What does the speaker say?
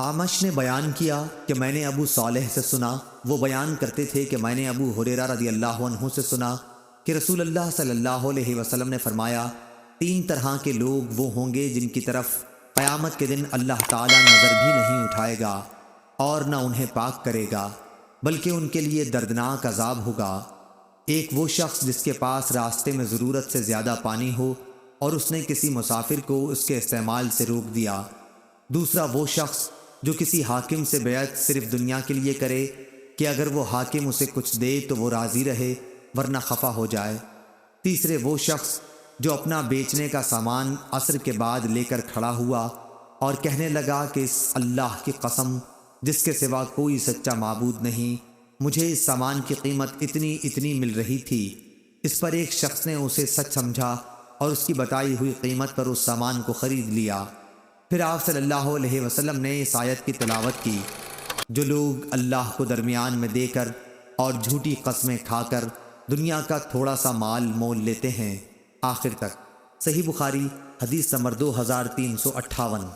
اعمش نے بیان کیا کہ میں نے ابو صالح سے سنا، وہ بیان کرتے تھے کہ میں نے ابو ہریرہ رضی اللہ عنہ سے سنا کہ رسول اللہ صلی اللہ علیہ وسلم نے فرمایا، 3 طرح کے لوگ وہ ہوں گے جن کی طرف قیامت کے دن اللہ تعالیٰ نظر بھی نہیں اٹھائے گا اور نہ انہیں پاک کرے گا، بلکہ ان کے لیے دردناک عذاب ہوگا۔ ایک وہ شخص جس کے پاس راستے میں ضرورت سے زیادہ پانی ہو اور اس نے کسی مسافر کو اس کے استعمال سے روک دیا۔ دوسرا وہ شخص جو کسی حاکم سے بیعت صرف دنیا کے لیے کرے کہ اگر وہ حاکم اسے کچھ دے تو وہ راضی رہے ورنہ خفا ہو جائے۔ تیسرے وہ شخص جو اپنا بیچنے کا سامان عصر کے بعد لے کر کھڑا ہوا اور کہنے لگا کہ اس اللہ کی قسم جس کے سوا کوئی سچا معبود نہیں، مجھے اس سامان کی قیمت اتنی مل رہی تھی۔ اس پر ایک شخص نے اسے سچ سمجھا اور اس کی بتائی ہوئی قیمت پر اس سامان کو خرید لیا۔ پھر آپ صلی اللہ علیہ وسلم نے اس آیت کی تلاوت کی، جو لوگ اللہ کو درمیان میں دے کر اور جھوٹی قسمیں کھا کر دنیا کا تھوڑا سا مال مول لیتے ہیں، آخر تک۔ صحیح بخاری حدیث نمبر 2358۔